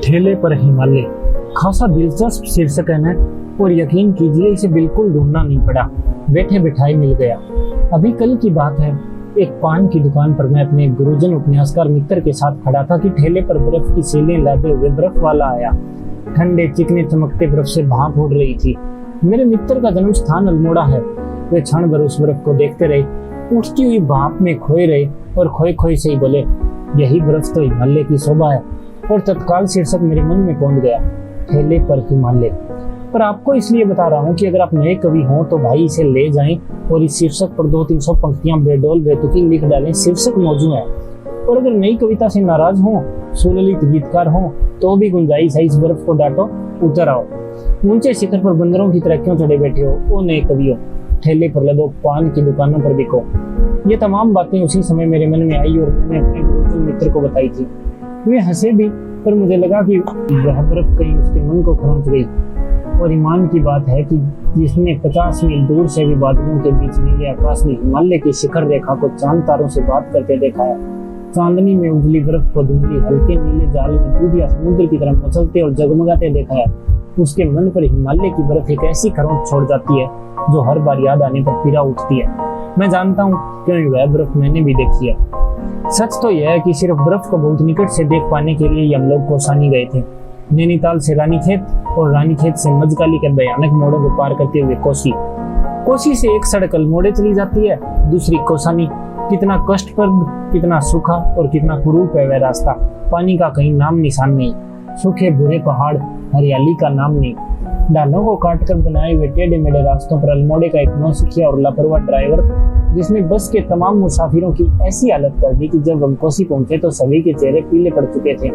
ठेले पर हिमालय, खासा दिलचस्प शीर्षक है ना। और यकीन कीजिए इसे बिल्कुल ढूंढना नहीं पड़ा, बैठे बिठाए मिल गया। अभी कल की बात है, एक पान की दुकान पर मैं अपने गुरुजन उपन्यासकार मित्र के साथ खड़ा था कि ठेले पर बर्फ की सेलें लादे हुए बर्फ वाला आया। ठंडे चिकने चमकते बर्फ से भाप उड़ रही थी। मेरे मित्र का जन्म स्थान अल्मोड़ा है। वे क्षण भर उस बर्फ को देखते रहे, उठती हुई भाप में खोए रहे और खोए खोए से ही बोले, यही बर्फ तो हिमालय की शोभा है। और तत्काल शीर्षक मेरे मन में पहुंच गया, ठेले पर हिमालय। पर आपको इसलिए बता रहा हूँ कि अगर आप नए कवि हों तो भाई इसे ले जाएं और इस शीर्षक पर 200-300 पंक्तियां बेडौल बेतुकी लिख डालें, शीर्षक मौजूद है। और अगर नई कविता से नाराज हों, सुललित गीतकार हों, तो भी गुंजाइश है, इस बर्फ को डांटो, उतर आओ। ऊंचे शिखर पर बंदरों की तरह क्यों चढ़े बैठे हो, ओ नए कवियों, ठेले पर लदो, पान की दुकानों पर बिको। ये तमाम बातें उसी समय मेरे मन में आई और मैंने अपने गुरुजन मित्र को बताई थी। वे हंसे भी, पर मुझे लगा कि वह बर्फ कहीं उसके मन को खरोंच गई। और ईमान की बात है कि जिसने 50 मील दूर से भी बादलों के बीच नीले आकाश में हिमालय की शिखर रेखा को चांद तारों से बात करते देखा है, चांदनी में उबली बर्फ को धुंधली हल्के नीले जाल में दूध या समुद्र की तरह मचलते और जगमगाते देखा है, उसके मन पर हिमालय की बर्फ एक ऐसी खरोंच छोड़ जाती है जो हर बार याद आने पर पीड़ा उठती है। मैं जानता हूँ क्यों वह बर्फ मैंने भी देखी है। सच तो यह है कि सिर्फ बर्फ को बहुत निकट से देख पाने के लिए हम लोग कौसानी गए थे। नैनीताल से रानीखेत और रानीखेत से मजकाली के भयानक मोड़ों को पार करते हुए कोसी से एक सड़क अल्मोड़े चली जाती है, दूसरी कौसानी। कितना कष्टप्रद, कितना सूखा और कितना कुरूप है वह रास्ता। पानी का कहीं नाम निशान नहीं, सूखे बुरे पहाड़, हरियाली का नाम नहीं। ढालों को काटकर बनाए हुए टेढ़े मेढ़े रास्तों पर अल्मोड़े का एक नौसिखिया और लापरवाह ड्राइवर, जिसने बस के तमाम मुसाफिरों की ऐसी हालत कर दी कि जब हम कोसी पहुंचे तो सभी के चेहरे पीले पड़ चुके थे।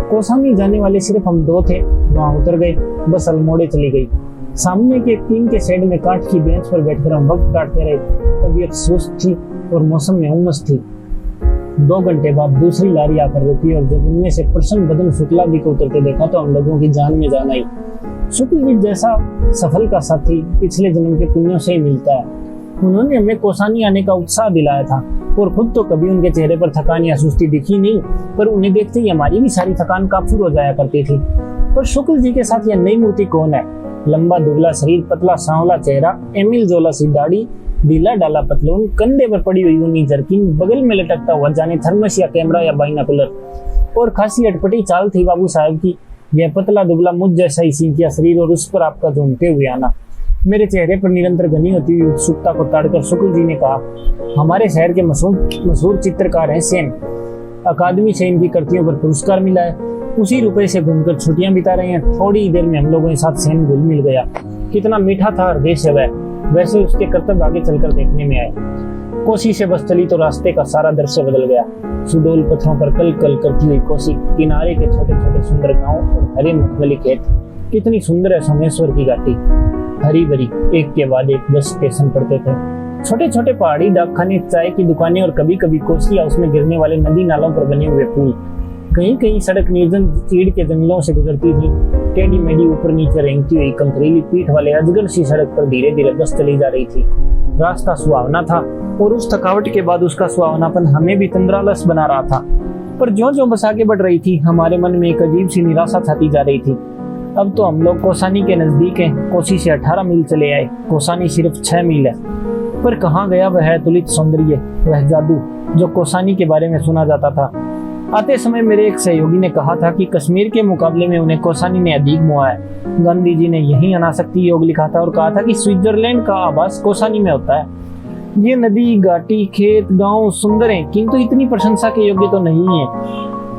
कौसानी जाने वाले सिर्फ हम दो थे, वहां उतर गए, बस अल्मोड़े चली गई। सामने के टीन के शेड में काठ की बेंच पर बैठकर हम वक्त काटते रहे। तबीयत सुस्त थी और मौसम में उमस थी। 2 घंटे बाद दूसरी लारी आकर रुकी और जब उनमें से प्रसन्न बदन शुक्ला जी को उतरते देखा तो हम लोगों की जान में जान आई। शुक्ल जी जैसा सफल का साथी पिछले जन्म के पुण्यों से ही मिलता है। उन्होंने हमें कौसानी आने का उत्साह दिलाया था और खुद तो कभी उनके चेहरे पर थकान या सुस्ती दिखी नहीं, पर उन्हें देखते ही हमारी भी सारी थकान काफूर हो जाया करती थी। पर शुक्ल जी के साथ यह नई मूर्ति कौन है? लंबा दुबला शरीर, पतला सांवला चेहरा, एमिल जोला सी दाढ़ी, ढीला डाला पतलून, कंधे पर पड़ी हुई ऊनी जर्किन, बगल में लटकता हुआ जाने थर्मस या कैमरा या बाइनाकुलर, और खासी अटपटी चाल थी बाबू साहब की। यह पतला दुबला मुझ जैसा ही सींकिया शरीर और उस पर आपका झूमते हुए आना। मेरे चेहरे पर निरंतर घनी होती हुई उत्सुकता को ताड़कर शुक्ल जी ने कहा, हमारे शहर के मशहूर चित्रकार हैं सेन, अकादमी से इनकी कृतियों पर पुरस्कार मिला है। उसी रुपए से घूमकर छुट्टियां बिता रहे हैं। थोड़ी ही देर में हम लोगों के साथ सेन घुल मिल गया। कितना मीठा था हृदय से वह, वैसे उसके कर्तव्य आगे चलकर देखने में आए। कोसी से बस चली तो रास्ते का सारा दृश्य बदल गया। सुडोल पत्थरों पर कल कल करती हुई कोसी, किनारे के छोटे छोटे सुंदर गांव और हरे मखमली खेत। कितनी सुंदर है सोमेश्वर की घाटी, हरी भरी, एक के बाद एक बस स्टेशन पड़ते थे। छोटे छोटे पहाड़ी डाकखाने, चाय की दुकानें और कभी कभी कोसी या उसमें गिरने वाले नदी नालों पर बने हुए पुल। कहीं कहीं सड़क निर्जन चीड़ के जंगलों से गुजरती थी। टेढ़ी मेढ़ी ऊपर नीचे रेंगती हुई कंकरीली पीठ वाले अजगर सी सड़क पर धीरे धीरे बस चली जा रही थी। रास्ता सुहावना था और उस थकावट के बाद उसका सुहावनापन हमें भी तंद्रालस बना रहा था। पर ज्यों ज्यों बस आगे बढ़ रही थी, हमारे मन में एक अजीब सी निराशा छाती जा रही थी। अब तो हम लोग कौसानी के नजदीक हैं। कोसी से 18 मील चले आए, कौसानी सिर्फ 6 मील है। पर कहाँ गया वह तुलित सौंदर्य, वह जादू जो कौसानी के बारे में सुना जाता था? आते समय मेरे एक सहयोगी ने कहा था कि कश्मीर के मुकाबले में उन्हें कौसानी ने अधिक मोहा है। गांधी जी ने यही अनासक्ति योग लिखा था और कहा था कि स्विट्जरलैंड का आभास कौसानी में होता है। ये नदी, घाटी, खेत, गांव सुंदर हैं, किंतु इतनी प्रशंसा के योग्य तो नहीं है।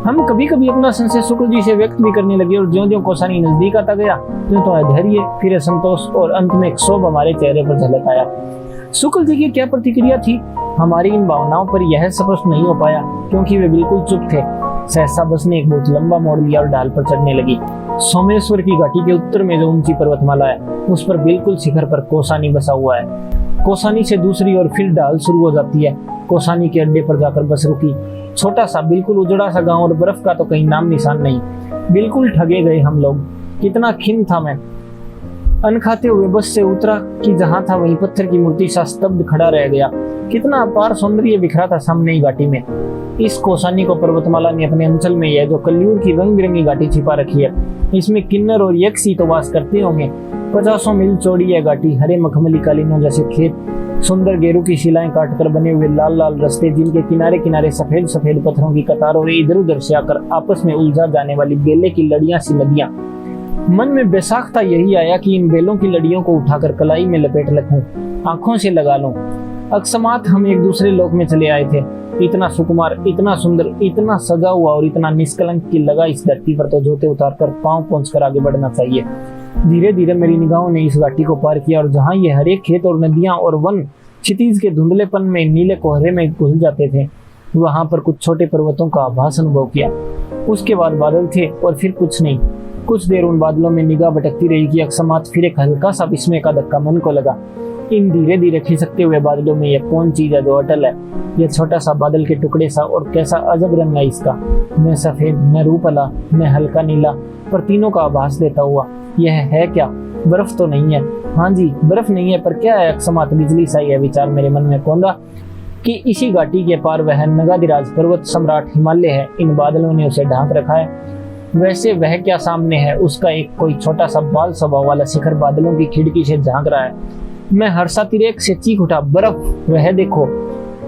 हम कभी कभी अपना संशय शुक्ल जी से व्यक्त भी करने लगे और ज्यों ज्यों कौसानी नजदीक आता गया त्यों तो अधैर्य, फिर असंतोष और अंत में एक क्षोभ हमारे चेहरे पर झलक आया। शुक्ल जी की क्या प्रतिक्रिया थी हमारी इन भावनाओं पर यह स्पष्ट नहीं हो पाया, क्योंकि वे बिल्कुल चुप थे। सहसा बस ने एक बहुत लंबा मोड़ लिया और ढाल पर चढ़ने लगी। सोमेश्वर की घाटी के उत्तर में जो ऊंची पर्वतमाला है, उस पर बिल्कुल शिखर पर कौसानी बसा हुआ है। कौसानी से दूसरी ओर फिर ढाल शुरू हो जाती है। कौसानी के अड्डे पर जाकर बस रुकी। छोटा सा बिल्कुल उजड़ा सा गांव और बर्फ का तो कहीं नाम निशान नहीं। बिल्कुल ठगे गए हम लोग। कितना खिन्न था मैं। अन्न खाते हुए बस से उतरा कि जहां था वहीं पत्थर की मूर्ति सा स्तब्ध खड़ा रह गया। कितना अपार सौंदर्य बिखरा था सामने ही घाटी में। इस कोसानी को पर्वतमाला ने अपने अंचल में यह जो कल्यूर की रंग बिरंगी घाटी छिपा रखी है, इसमें किन्नर और यक्ष ही तो वास करते होंगे। 50 मील चौड़ी है घाटी, हरे मखमली कालीनों जैसे खेत, सुंदर गेरू की शिलाएं काटकर बने हुए लाल लाल रास्ते, जिनके किनारे किनारे सफेद सफेद पत्थरों की कतार और इधर उधर से आकर आपस में उलझा जाने वाली बेले की लड़ियां सी नदियां। मन में बेसाख्ता यही आया कि इन बेलों की लड़ियों को उठाकर कलाई में लपेट रखूं, आंखों से लगा लूं। अकस्मात हम एक दूसरे लोक में चले आए थे। इतना सुकुमार, इतना सुंदर, इतना सजा हुआ और इतना निष्कलंक की लगा इस धरती पर तो जोते उतार कर पांव पहुंचकर आगे बढ़ना चाहिए। धीरे धीरे मेरी निगाहों ने इस घाटी को पार किया और जहां ये हरे खेत और नदियां और वन क्षितिज के धुंधलेपन में नीले कोहरे में घुल जाते थे, वहां पर कुछ छोटे पर्वतों का आभास अनुभव किया। उसके बाद बादल थे और फिर कुछ नहीं। कुछ देर उन बादलों में निगाह भटकती रही कि अकस्मात फिर एक हल्का सा विस्मय का धक्का मन को लगा। इन धीरे धीरे खिसकते हुए बादलों में यह कौन चीज है जो अटल है? यह छोटा सा बादल के टुकड़े सा, और कैसा अजब रंग है इसका, न सफेद, न रूपला, न हल्का नीला, पर तीनों का आभास देता हुआ। यह है क्या? बर्फ तो नहीं है। हाँ जी, बर्फ नहीं है, पर क्या है? अकस्मात बिजली सा यह विचार मेरे मन में कौंधा कि इसी घाटी के पार वह नगाधिराज पर्वत सम्राट हिमालय है। इन बादलों ने उसे ढांक रखा है। वैसे वह क्या सामने है? उसका एक कोई छोटा सा बाल स्वभाव वाला शिखर बादलों की खिड़की से झांक रहा है। मैं हर्षातिरेक से चीख उठा, बर्फ! वह देखो!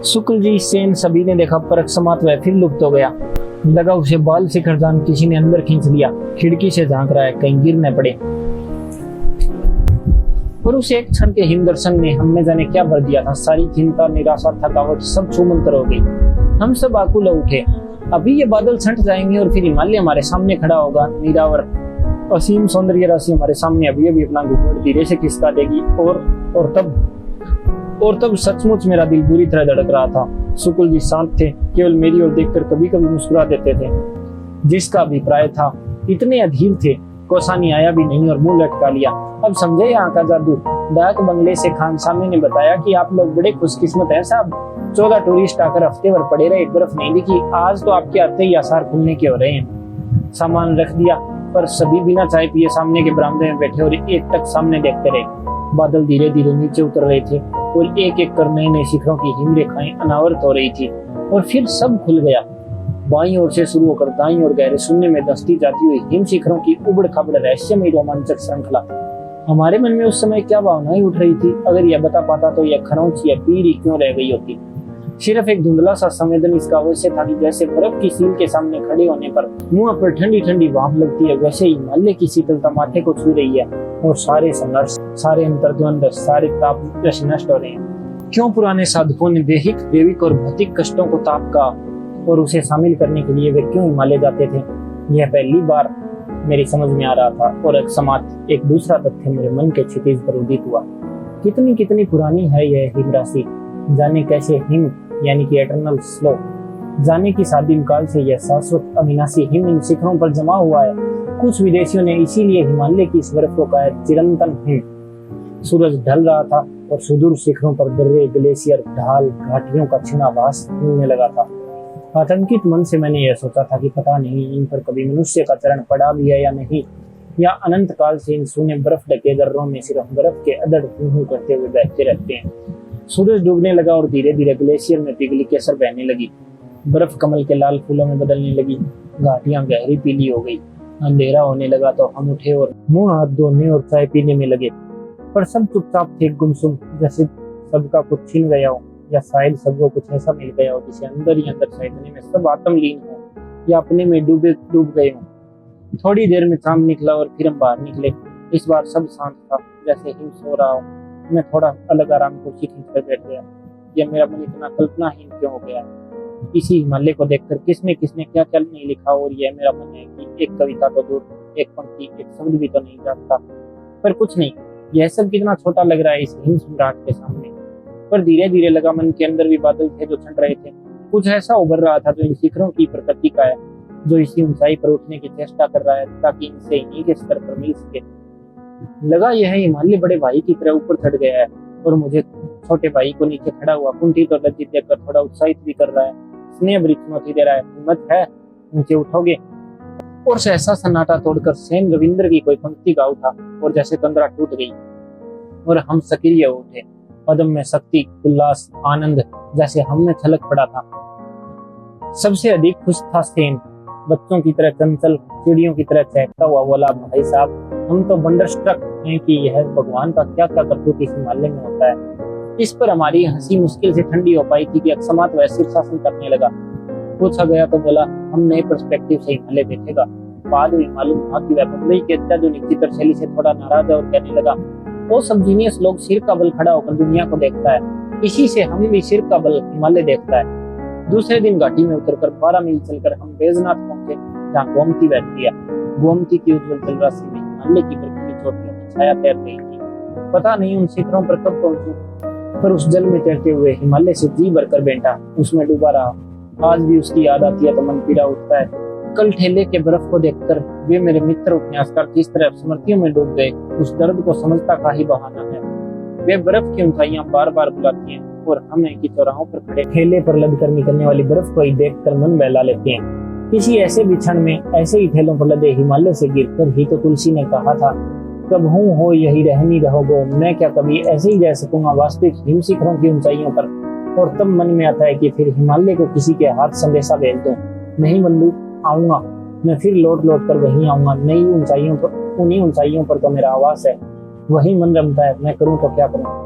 शुक्ल जी, सेन सभी ने देखा, पर अकस्मात वह फिर लुप्त हो गया। लगा उसे बाल शिखर जान किसी ने अंदर खींच लिया। खिड़की से झांक रहा है, कहीं गिर न पड़े। और उस एक क्षण के हिम दर्शन ने हमें जाने क्या भर दिया था। सारी चिंता, निराशा, थकावट सब छूमंतर हो गई। हम सब आकुल उठे। अभी ये बादल छंट जाएंगे और फिर हिमालय हमारे सामने खड़ा होगा। नीरावर असीम सौंदर्य राशि हमारे सामने अभी अभी अपना घूंघट धीरे से खिसका देगी। और तब सचमुच मेरा दिल बुरी तरह धड़क रहा था। शुक्ल जी शांत थे, केवल मेरी ओर देखकर कभी कभी मुस्कुरा देते थे। जिसका अभिप्राय था, इतने अधीर थे। कोसानी आया भी नहीं और मुंह लटका लिया। अब समझे यहाँ का जादू। डाक बंगले से खान सामी ने बताया कि आप लोग बड़े खुशकिस्मत हैं साहब। 14 टूरिस्ट आकर हफ्ते भर पड़े रहे, बर्फ नहीं दिखी। आज तो आपके आते ही आसार खुलने के हो रहे हैं। सामान रख दिया, पर सभी बिना चाय पिए सामने के बरामदे में बैठे और एक टक सामने देखते रहे। बादल धीरे धीरे नीचे उतर रहे थे और एक एक कर नए नए शिखरों की हिम रेखाएं अनावृत हो रही थी। और फिर सब खुल गया। बाईं ओर से शुरू होकर दाईं ओर गहरे शून्य में दस्ती जाती हुई हिम शिखरों की उबड़ खाबड़ रहस्यमय रोमांचक श्रृंखला। हमारे मन में उस समय क्या भावनाएं उठ रही थी, अगर यह बता पाता तो यह खरोंच या पीर क्यों रह गई होती। सिर्फ एक धुंधला सा संवेदन इसका अवश्य था कि जैसे बर्फ की सील के सामने खड़े होने पर मुंह पर ठंडी ठंडी भाप लगती है, वैसे ही हिमालय की शीतलता माथे को छू रही है और सारे संघर्ष, सारे अंतर्द्वंद, सारे ताप नष्ट हो रहे हैं। क्यों पुराने साधकों ने दैहिक और भौतिक कष्टों को ताप का और उसे शामिल करने के लिए वे क्यों हिमालय जाते थे? यह पहली बार मेरी समझ में आ रहा था। और अकस्मात एक दूसरा तथ्य मेरे मन के क्षितिज पर उदित हुआ। कितनी कितनी पुरानी है यह हिम राशि। जाने कैसे हिम यानी कि एटर्नल स्लो, जाने की सादिम काल से यह शाश्वत अविनाशी हिम इन शिखरों पर जमा हुआ है। कुछ विदेशियों ने इसीलिए हिमालय की इस बर्फ को कहा है चिरंतन हिम। सूरज ढल रहा था और सुदूर शिखरों पर दर्रे, ग्लेशियर, ढाल, घाटियों का क्षीण आभास मिलने लगा था। आतंकित मन से मैंने यह सोचा था कि पता नहीं इन पर कभी मनुष्य का चरण पड़ा भी है या नहीं, या अनंत काल से इन सूने बर्फ ढके दर्रों में सिर्फ बर्फ के अदड़ हूं करते हुए बहते रहते हैं। सूरज डूबने लगा और धीरे धीरे ग्लेशियर में पिघली केसर बहने लगी। बर्फ कमल के लाल फूलों में बदलने लगी। घाटियां गहरी पीली हो गई। अंधेरा होने लगा तो हम उठे और मुंह हाथ धोने और चाय पीने में लगे। पर सब चुपचाप थे, गुमसुम, जैसे सबका कुछ छीन गया हो, या शायद सबको कुछ ऐसा मिल गया हो जिसे अंदर ही अंदर सैतने में सब आत्मलीन हो या अपने में डूब गए हो। थोड़ी देर में चांद निकला और फिर हम बाहर निकले। इस बार सब शांत था, जैसे हिम सो रहा हो। मैं थोड़ा अलग आराम कुर्सी खींचकर बैठ गया। यह मेरा मन इतना कल्पनाहीन क्यों हो गया? इसी हिमालय को देखकर किसने किसने क्या क्या नहीं लिखा, और यह मेरा मन है कि एक कविता तो दूर, एक पंक्ति, एक शब्द भी तो नहीं जानता। पर कुछ नहीं, यह सब कितना छोटा लग रहा है इस हिम सम्राट के सामने। पर धीरे धीरे लगा मन के अंदर भी बादल थे जो छंट रहे थे। कुछ ऐसा उभर रहा था जो इन शिखरों की प्रकृति का है, जो इसी ऊंचाई पर उठने की चेष्टा कर रहा है ताकि इनसे इन्हीं के स्तर पर मिल सके। लगा यह हिमालय बड़े भाई की तरह ऊपर चढ़ गया है और मुझे छोटे भाई को नीचे खड़ा हुआ कुंठित और लज्जित देखकर थोड़ा उत्साहित भी कर रहा है। स्नेह भरी चुनौती दे रहा है, हिम्मत है, नीचे उठोगे? और सहसा सन्नाटा तोड़कर सेन रविंद्र की कोई पंक्ति गा उठा और जैसे तंद्रा टूट गई और हम सक्रिय हो उठे। पदम में शक्ति, उल्लास, आनंद जैसे हम में छलक पड़ा था। सबसे अधिक खुश था सेन। बच्चों की तरह चंचल, चिड़ियों की तरह चहकता हुआ बोला, भाई साहब हम तो वंडरस्ट्रक हैं कि यह भगवान का क्या क्या करतूत इस हिमालय में होता है। इस पर हमारी हंसी मुश्किल से ठंडी हो पाई थी कि अकस्मात वह शीर्षासन करने लगा। पूछा गया तो बोला, हम नए पर्सपेक्टिव से हिमालय देखेगा। बाद में मालूम हुआ कि वह मुंबई के अत्याधुनिक चित्रशैली से थोड़ा नाराज है और कहने लगा, वो सब जीनियस लोग सिर का बल खड़ा होकर दुनिया को देखता है, इसी से हम भी सिर का बल हिमालय देखता है। दूसरे दिन घाटी में उतरकर 12 मील चलकर हम बैजनाथ पहुंचे, जहाँ गोमती बहती है। गोमती की उज्जवल जलराशि में हिमालय की बर्फीली चोटियों की छाया तैर रही थी। पता नहीं उन शिखरों पर कब पहुंचूं, पर उस जल में तैरते हुए हिमालय से जी भरकर बैठा, उसमें डूबा रहा। आज भी उसकी याद आती है तो मन पीड़ा उठता है। कल ठेले के बर्फ को देखकर वे मेरे मित्र उपन्यासकार किस तरह स्मृतियों में डूब गए, उस दर्द को समझता का ही बहाना है। वे बर्फ की ऊंचाइयां बार बार बुलाती हैं और हमें कि चौराहों पर खड़े ठेले पर लदकर निकलने वाली बर्फ को ही देखकर मन बहला लेते हैं। किसी ऐसे बिछड़ में ऐसे ही ठेलों पर लदे हिमालय से गिरकर ही तो तुलसी ने कहा था, कब हूँ हो यही रहनी रहोगो, मैं क्या कभी ऐसे ही रह सकूंगा वास्तविक हिम शिखरों की ऊंचाइयों पर। और तब मन में आता है कि फिर हिमालय को किसी के हाथ संदेशा भेज दूं, नहीं बंधु आऊंगा, मैं फिर लौट लौट कर वहीं आऊंगा। नई ऊंचाइयों पर, उन्हीं ऊंचाइयों पर तो मेरा आवास है। वही मन रमता है, मैं करूं तो क्या करूं।